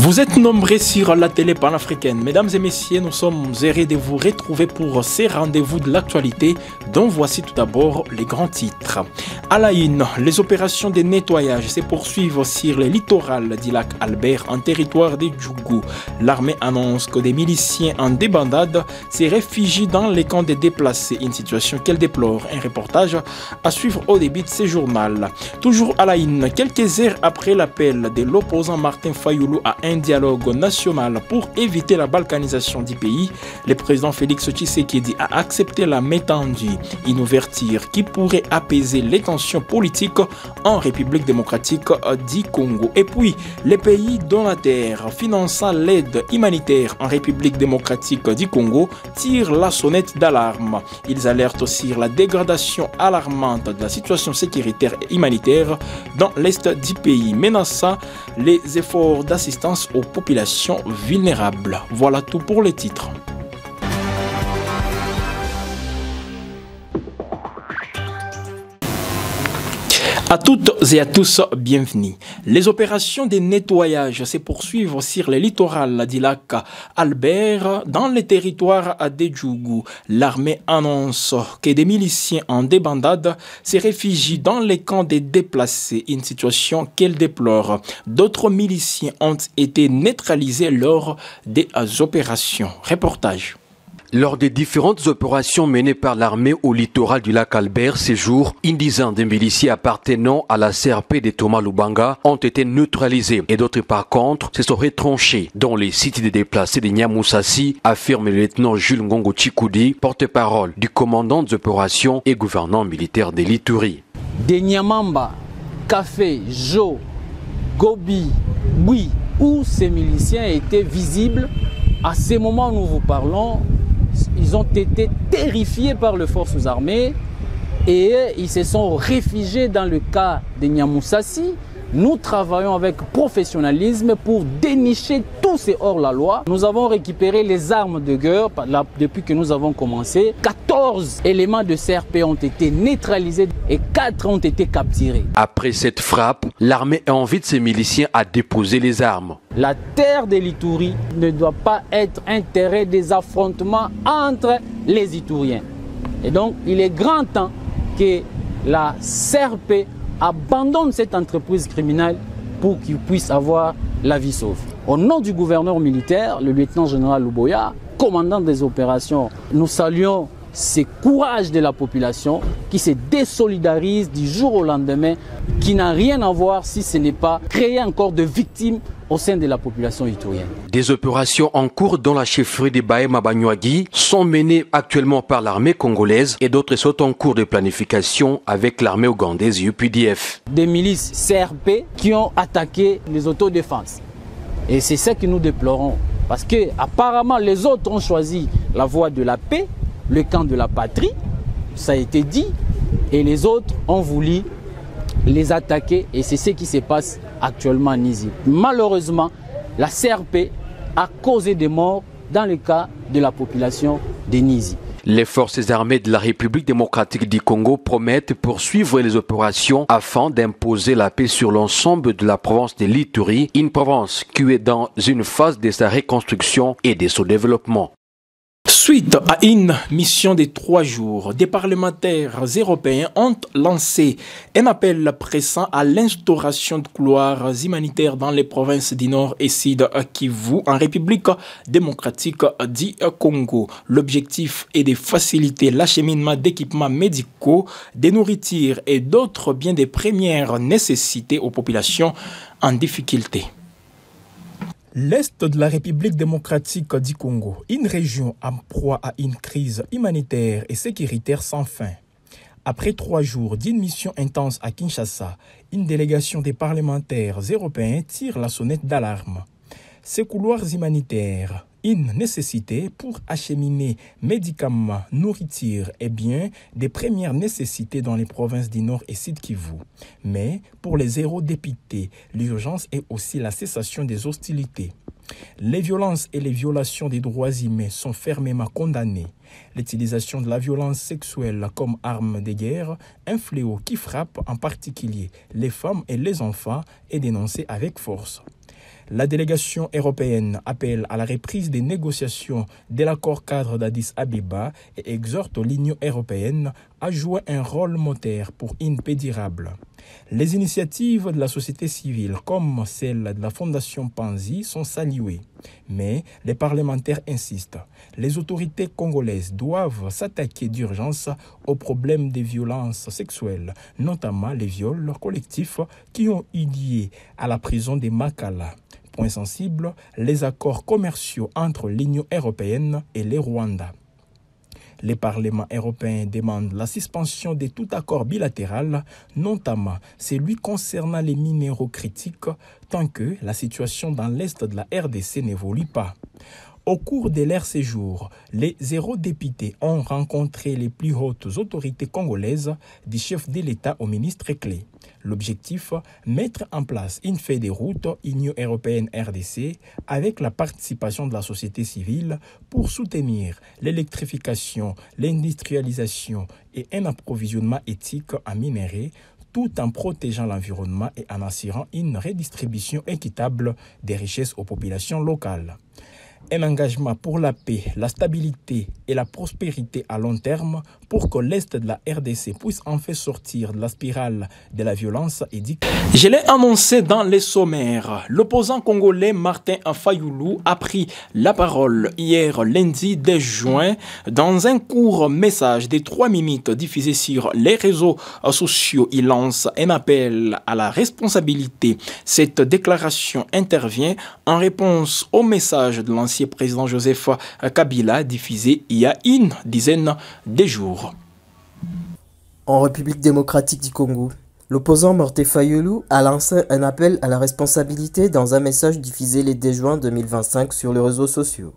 Vous êtes nombreux sur la télé panafricaine. Mesdames et messieurs, nous sommes heureux de vous retrouver pour ces rendez-vous de l'actualité dont voici tout d'abord les grands titres. À la une, les opérations de nettoyage se poursuivent sur le littoral du lac Albert en territoire de Djougou. L'armée annonce que des miliciens en débandade se réfugient dans les camps des déplacés, une situation qu'elle déplore. Un reportage à suivre au début de ce journal. Toujours à la une, quelques heures après l'appel de l'opposant Martin Fayulu à un dialogue national pour éviter la balkanisation du pays, le président Félix Tshisekedi a accepté la main tendue, une ouverture qui pourrait apaiser les tensions politiques en République démocratique du Congo. Et puis, les pays donataires finançant l'aide humanitaire en République démocratique du Congo tirent la sonnette d'alarme. Ils alertent sur la dégradation alarmante de la situation sécuritaire et humanitaire dans l'est du pays, menaçant les efforts d'assistance aux populations vulnérables. Voilà tout pour les titres. À toutes et à tous, bienvenue. Les opérations de nettoyage se poursuivent sur le littoral du lac Albert dans le territoire de Djougou. L'armée annonce que des miliciens en débandade se réfugient dans les camps des déplacés, une situation qu'elle déplore. D'autres miliciens ont été neutralisés lors des opérations. Reportage. Lors des différentes opérations menées par l'armée au littoral du lac Albert ces jours, une dizaine de miliciens appartenant à la CRP de Thomas Lubanga ont été neutralisés et d'autres par contre se sont retranchés dans les sites de déplacés de Nyamoussassi, affirme le lieutenant Jules Ngongo Chikoudi, porte-parole du commandant des opérations et gouvernant militaire de l'Ituri. Des Nyamamba, Café, Jo, Gobi, Bui, où ces miliciens étaient visibles, à ces moments où nous vous parlons, ils ont été terrifiés par les forces armées et ils se sont réfugiés dans le cas de Nyamoussassi. Nous travaillons avec professionnalisme pour dénicher tous ces hors-la-loi. Nous avons récupéré les armes de guerre depuis que nous avons commencé. 14 éléments de CRP ont été neutralisés et 4 ont été capturés. Après cette frappe, l'armée invite ses miliciens à déposer les armes. La terre de l'Ituri ne doit pas être un terrain des affrontements entre les Ituriens. Et donc, il est grand temps que la CRP abandonne cette entreprise criminelle pour qu'ils puissent avoir la vie sauve. Au nom du gouverneur militaire, le lieutenant-général Luboya, commandant des opérations, nous saluons ce courage de la population qui se désolidarise du jour au lendemain, qui n'a rien à voir si ce n'est pas créer encore de victimes au sein de la population iturienne. Des opérations en cours dans la chefferie de Bahema Banyuagui sont menées actuellement par l'armée congolaise et d'autres sont en cours de planification avec l'armée ougandaise et UPDF. Des milices CRP qui ont attaqué les autodéfenses. Et c'est ça que nous déplorons. Parce que apparemment les autres ont choisi la voie de la paix, le camp de la patrie, ça a été dit, et les autres ont voulu les attaquer et c'est ce qui se passe actuellement à Nizi. Malheureusement, la CRP a causé des morts dans le cas de la population de Nizi. Les forces armées de la République démocratique du Congo promettent poursuivre les opérations afin d'imposer la paix sur l'ensemble de la province de l'Ituri, une province qui est dans une phase de sa reconstruction et de son développement. Suite à une mission de 3 jours, des parlementaires européens ont lancé un appel pressant à l'instauration de couloirs humanitaires dans les provinces du Nord et Sud Kivu en République démocratique du Congo. L'objectif est de faciliter l'acheminement d'équipements médicaux, de nourriture et d'autres biens de première nécessité aux populations en difficulté. L'Est de la République démocratique du Congo, une région en proie à une crise humanitaire et sécuritaire sans fin. Après 3 jours d'une mission intense à Kinshasa, une délégation des parlementaires européens tire la sonnette d'alarme. Ces couloirs humanitaires, une nécessité pour acheminer médicaments, nourriture et biens des premières nécessités dans les provinces du Nord et Sud Kivu. Mais pour les eurodéputés, l'urgence est aussi la cessation des hostilités. Les violences et les violations des droits humains sont fermement condamnées. L'utilisation de la violence sexuelle comme arme de guerre, un fléau qui frappe en particulier les femmes et les enfants, est dénoncée avec force. La délégation européenne appelle à la reprise des négociations de l'accord cadre d'Addis Abeba et exhorte l'Union européenne à jouer un rôle moteur pour une paix durable. Les initiatives de la société civile comme celle de la Fondation Panzi sont saluées, mais les parlementaires insistent. Les autorités congolaises doivent s'attaquer d'urgence aux problèmes des violences sexuelles, notamment les viols collectifs qui ont eu lieu à la prison de Makala. Point sensible, les accords commerciaux entre l'Union européenne et le Rwanda. Les parlements européens demandent la suspension de tout accord bilatéral, notamment celui concernant les minéraux critiques, tant que la situation dans l'est de la RDC n'évolue pas. Au cours de leur séjour, les eurodéputés ont rencontré les plus hautes autorités congolaises, du chef de l'État au ministre clé. L'objectif, mettre en place une feuille de route Union européenne-RDC avec la participation de la société civile pour soutenir l'électrification, l'industrialisation et un approvisionnement éthique en minerais, tout en protégeant l'environnement et en assurant une redistribution équitable des richesses aux populations locales. Un engagement pour la paix, la stabilité et la prospérité à long terme pour que l'Est de la RDC puisse enfin sortir de la spirale de la violence et Je l'ai annoncé dans les sommaires. L'opposant congolais Martin Fayulu a pris la parole hier lundi 10 juin dans un court message de 3 minutes diffusé sur les réseaux sociaux. Il lance un appel à la responsabilité. Cette déclaration intervient en réponse au message de l'ancien président Joseph Kabila diffusé il y a une dizaine de jours. En République démocratique du Congo, l'opposant Martin Fayulu a lancé un appel à la responsabilité dans un message diffusé le 10 juin 2025 sur les réseaux sociaux.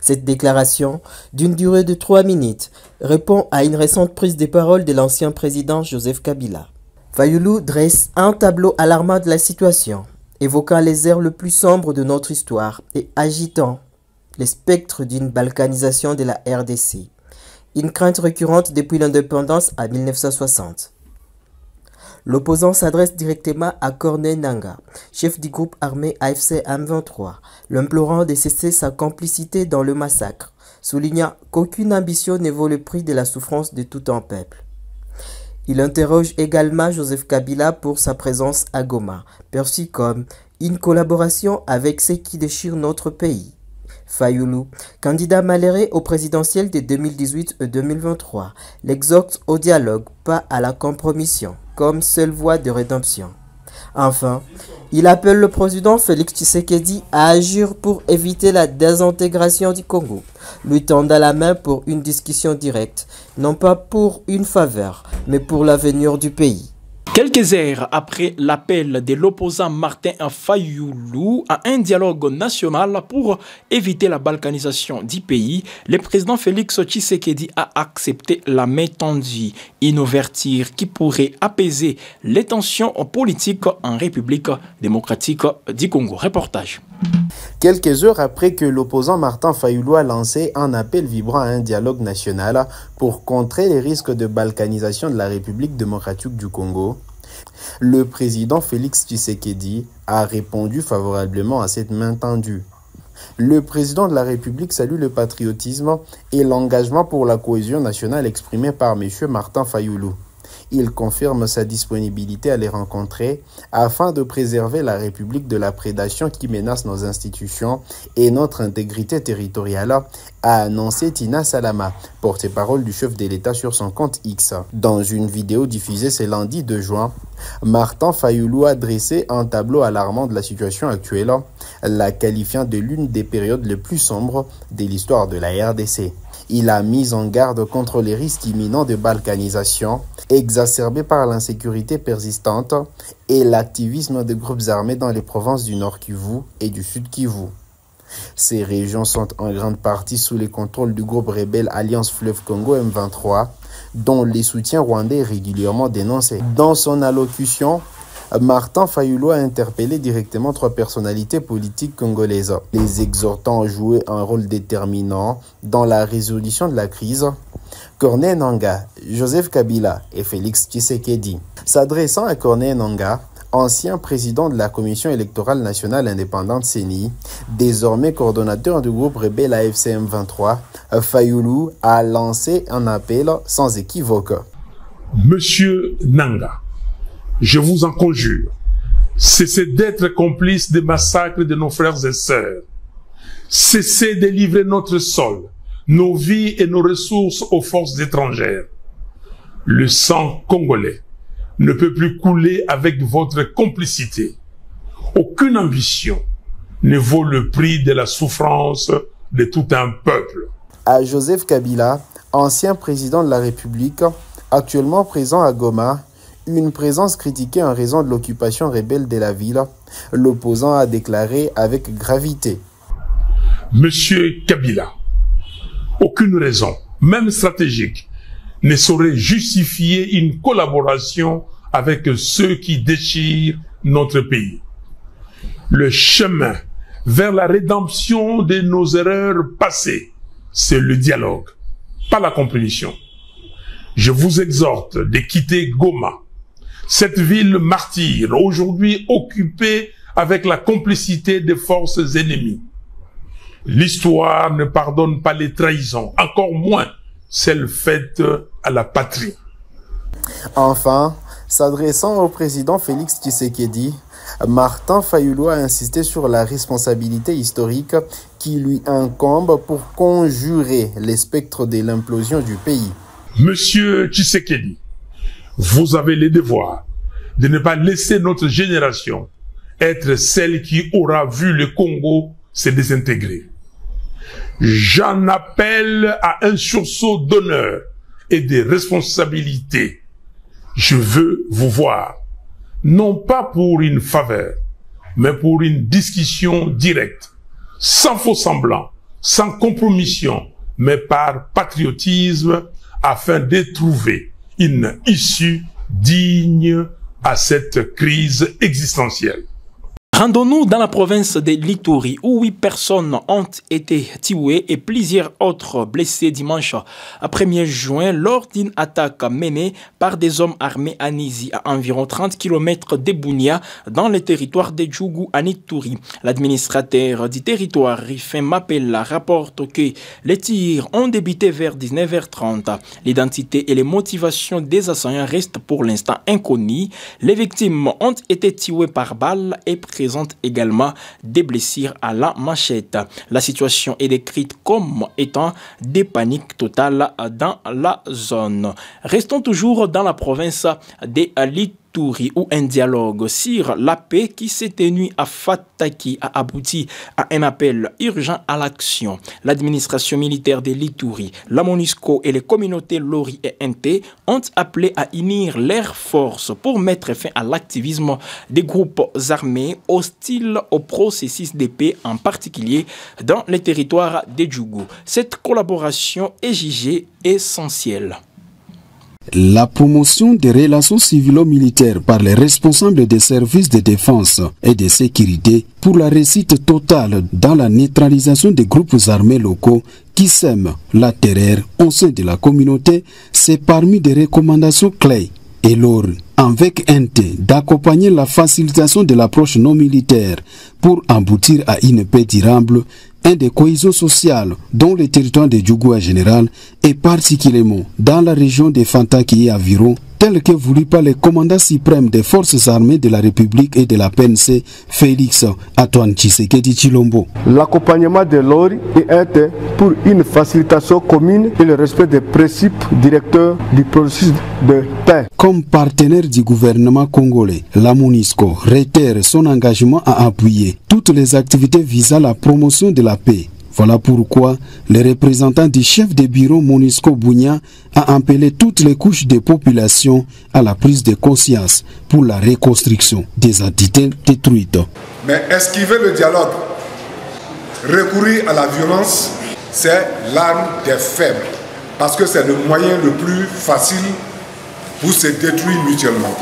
Cette déclaration, d'une durée de 3 minutes, répond à une récente prise de parole de l'ancien président Joseph Kabila. Fayulu dresse un tableau alarmant de la situation, évoquant les heures les plus sombres de notre histoire et agitant les spectres d'une balkanisation de la RDC, une crainte récurrente depuis l'indépendance en 1960. L'opposant s'adresse directement à Corneille Nangaa, chef du groupe armé AFC M23, l'implorant de cesser sa complicité dans le massacre, soulignant qu'aucune ambition ne vaut le prix de la souffrance de tout un peuple. Il interroge également Joseph Kabila pour sa présence à Goma, perçue comme une collaboration avec ceux qui déchirent notre pays. Fayulu, candidat malheureux au présidentiel de 2018 et 2023, l'exhorte au dialogue, pas à la compromission, comme seule voie de rédemption. Enfin, il appelle le président Félix Tshisekedi à agir pour éviter la désintégration du Congo, lui tendant la main pour une discussion directe, non pas pour une faveur, mais pour l'avenir du pays. Quelques heures après l'appel de l'opposant Martin Fayulu à un dialogue national pour éviter la balkanisation du pays, le président Félix Tshisekedi a accepté la main tendue, une ouverture qui pourrait apaiser les tensions politiques en République démocratique du Congo. Reportage. Quelques heures après que l'opposant Martin Fayulu a lancé un appel vibrant à un dialogue national pour contrer les risques de balkanisation de la République démocratique du Congo, le président Félix Tshisekedi a répondu favorablement à cette main tendue. Le président de la République salue le patriotisme et l'engagement pour la cohésion nationale exprimé par M. Martin Fayulu. Il confirme sa disponibilité à les rencontrer afin de préserver la République de la prédation qui menace nos institutions et notre intégrité territoriale, a annoncé Tina Salama, porte-parole du chef de l'État sur son compte X. Dans une vidéo diffusée ce lundi 2 juin, Martin Fayulu a dressé un tableau alarmant de la situation actuelle, la qualifiant de l'une des périodes les plus sombres de l'histoire de la RDC. Il a mis en garde contre les risques imminents de balkanisation, exacerbés par l'insécurité persistante et l'activisme de groupes armés dans les provinces du Nord Kivu et du Sud Kivu. Ces régions sont en grande partie sous le contrôle du groupe rebelle Alliance Fleuve Congo M23, dont les soutiens rwandais est régulièrement dénoncé. Dans son allocution, Martin Fayulu a interpellé directement 3 personnalités politiques congolaises, les exhortant à jouer un rôle déterminant dans la résolution de la crise. Corneille Nangaa, Joseph Kabila et Félix Tshisekedi. S'adressant à Corneille Nangaa, ancien président de la Commission électorale nationale indépendante CENI, désormais coordonnateur du groupe rebelle AFCM 23, Fayulu a lancé un appel sans équivoque. Monsieur Nanga, je vous en conjure, cessez d'être complice des massacres de nos frères et sœurs. Cessez de livrer notre sol, nos vies et nos ressources aux forces étrangères. Le sang congolais ne peut plus couler avec votre complicité. Aucune ambition ne vaut le prix de la souffrance de tout un peuple. À Joseph Kabila, ancien président de la République, actuellement présent à Goma, une présence critiquée en raison de l'occupation rebelle de la ville, l'opposant a déclaré avec gravité. Monsieur Kabila, aucune raison, même stratégique, ne saurait justifier une collaboration avec ceux qui déchirent notre pays. Le chemin vers la rédemption de nos erreurs passées, c'est le dialogue, pas la compréhension. Je vous exhorte de quitter Goma, cette ville martyre, aujourd'hui occupée avec la complicité des forces ennemies. L'histoire ne pardonne pas les trahisons, encore moins celles faites à la patrie. Enfin, s'adressant au président Félix Tshisekedi, Martin Fayulu a insisté sur la responsabilité historique qui lui incombe pour conjurer les spectres de l'implosion du pays. Monsieur Tshisekedi, vous avez le devoir de ne pas laisser notre génération être celle qui aura vu le Congo se désintégrer. J'en appelle à un sursaut d'honneur et de responsabilité. Je veux vous voir, non pas pour une faveur, mais pour une discussion directe, sans faux semblant, sans compromission, mais par patriotisme, afin de trouver une issue digne à cette crise existentielle. Rendons-nous dans la province de l'Ituri où 8 personnes ont été tuées et plusieurs autres blessées dimanche 1er juin lors d'une attaque menée par des hommes armés à Nizi, à environ 30 km de Bunia, dans le territoire de Djougou en Ituri. L'administrateur du territoire, Rifin Mapela, rapporte que les tirs ont débuté vers 19h30. L'identité et les motivations des assaillants restent pour l'instant inconnues. Les victimes ont été tuées par balles et présentent également des blessures à la machette. La situation est décrite comme étant des paniques totales dans la zone. Restons toujours dans la province de l'Ituri où un dialogue sur la paix qui s'est tenu à Fataki a abouti à un appel urgent à l'action. L'administration militaire de l'Ituri, la MONUSCO et les communautés Lori et NT ont appelé à unir leurs forces pour mettre fin à l'activisme des groupes armés hostiles au processus de paix, en particulier dans les territoires de Djougou. Cette collaboration est jugée essentielle. La promotion des relations civilo-militaires par les responsables des services de défense et de sécurité pour la réussite totale dans la neutralisation des groupes armés locaux qui sèment la terreur au sein de la communauté, c'est parmi des recommandations clés. Et l'or, avec NT, d'accompagner la facilitation de l'approche non militaire pour aboutir à une paix durable, un des cohésions sociales dont le territoire de Djougou en général et particulièrement dans la région de Fantaki et environ, tel que voulu par le commandant suprême des forces armées de la République et de la PNC, Félix Antoine Tshisekedi Tshilombo. L'accompagnement de l'ORI est NT pour une facilitation commune et le respect des principes directeurs du processus de paix. Comme partenaire du gouvernement congolais, la MONUSCO réitère son engagement à appuyer toutes les activités visant la promotion de la paix. Voilà pourquoi le représentant du chef de bureau MONUSCO Bunia a appelé toutes les couches de population à la prise de conscience pour la reconstruction des entités détruites. Mais esquiver le dialogue, recourir à la violence, c'est l'arme des faibles. Parce que c'est le moyen le plus facile pour se détruire mutuellement.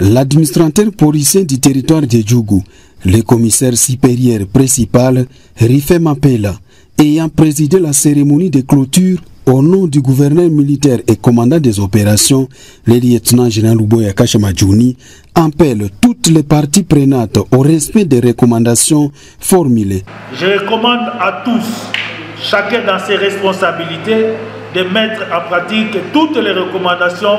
L'administrateur policier du territoire de Djougou, le commissaire supérieur principal, Rifé Mapela, ayant présidé la cérémonie de clôture, Au nom du gouverneur militaire et commandant des opérations, le lieutenant-général Luboya Kashamajuni appelle toutes les parties prenantes au respect des recommandations formulées. Je recommande à tous, chacun dans ses responsabilités, de mettre en pratique toutes les recommandations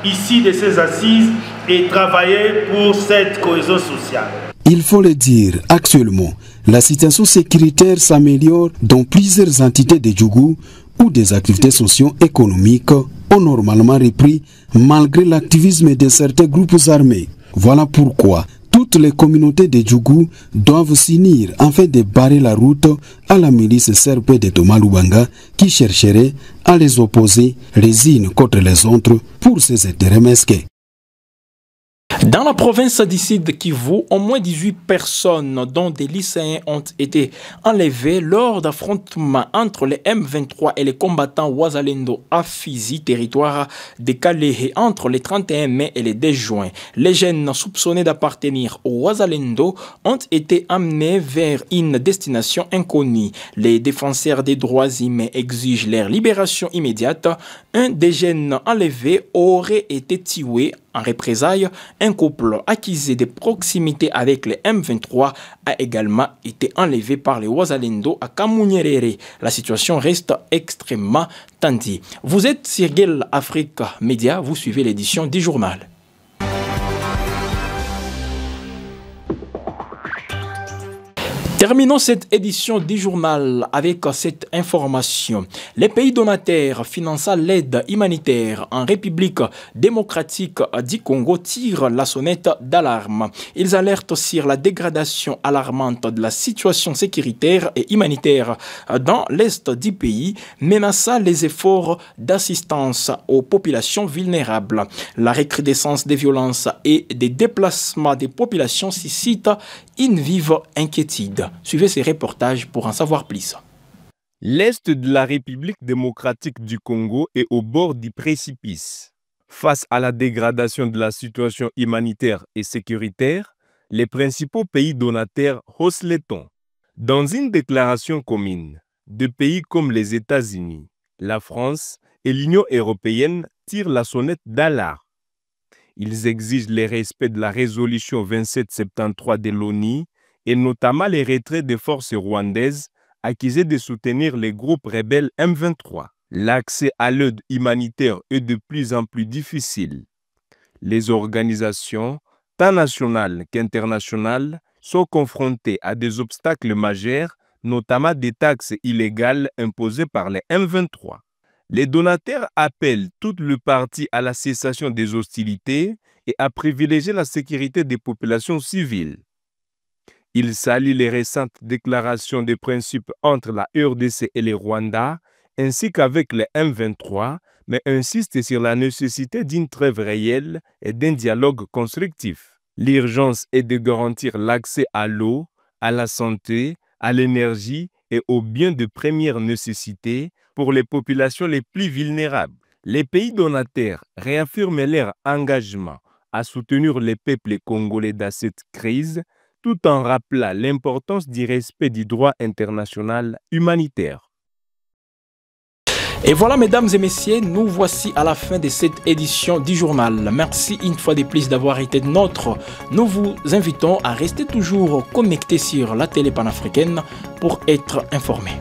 ici de ces assises et travailler pour cette cohésion sociale. Il faut le dire, actuellement, la situation sécuritaire s'améliore dans plusieurs entités de Djougou où des activités socio-économiques ont normalement repris malgré l'activisme de certains groupes armés. Voilà pourquoi toutes les communautés de Djougou doivent s'unir afin de barrer la route à la milice CRP de Thomas Lubanga qui chercherait à les opposer les unes contre les autres pour ses intérêts mesquins. Dans la province du Sud Kivu, au moins 18 personnes, dont des lycéens, ont été enlevées lors d'affrontements entre les M23 et les combattants Wazalendo à Fizi, territoire de Kalehe, entre les 31 mai et les 2 juin. Les jeunes soupçonnés d'appartenir au Wazalendo ont été amenés vers une destination inconnue. Les défenseurs des droits humains exigent leur libération immédiate. Un des jeunes enlevés aurait été tué en représailles. Un couple accusé de proximité avec les M23 a également été enlevé par les Wazalendo à Kamunyerere. La situation reste extrêmement tendue. Vous êtes sur Guel Afrique Média, vous suivez l'édition du journal. Terminons cette édition du journal avec cette information. Les pays donataires finançant l'aide humanitaire en République démocratique du Congo tirent la sonnette d'alarme. Ils alertent sur la dégradation alarmante de la situation sécuritaire et humanitaire dans l'est du pays, menaçant les efforts d'assistance aux populations vulnérables. La recrudescence des violences et des déplacements des populations suscite une vive inquiétude. Suivez ces reportages pour en savoir plus. L'est de la République démocratique du Congo est au bord du précipice. Face à la dégradation de la situation humanitaire et sécuritaire, les principaux pays donataires haussent les tons. Dans une déclaration commune, deux pays comme les États-Unis, la France et l'Union européenne tirent la sonnette d'alarme. Ils exigent le respect de la résolution 2773 de l'ONU et notamment les retraits des forces rwandaises accusées de soutenir les groupes rebelles M23. L'accès à l'aide humanitaire est de plus en plus difficile. Les organisations, tant nationales qu'internationales, sont confrontées à des obstacles majeurs, notamment des taxes illégales imposées par les M23. Les donataires appellent toutes les parties à la cessation des hostilités et à privilégier la sécurité des populations civiles. Ils saluent les récentes déclarations de principes entre la RDC et le Rwanda, ainsi qu'avec les M23, mais insistent sur la nécessité d'une trêve réelle et d'un dialogue constructif. L'urgence est de garantir l'accès à l'eau, à la santé, à l'énergie et aux biens de première nécessité pour les populations les plus vulnérables. Les pays donataires réaffirment leur engagement à soutenir les peuples congolais dans cette crise, tout en rappelant l'importance du respect du droit international humanitaire. Et voilà, mesdames et messieurs, nous voici à la fin de cette édition du journal. Merci une fois de plus d'avoir été nôtre. Nous vous invitons à rester toujours connectés sur la télé panafricaine pour être informés.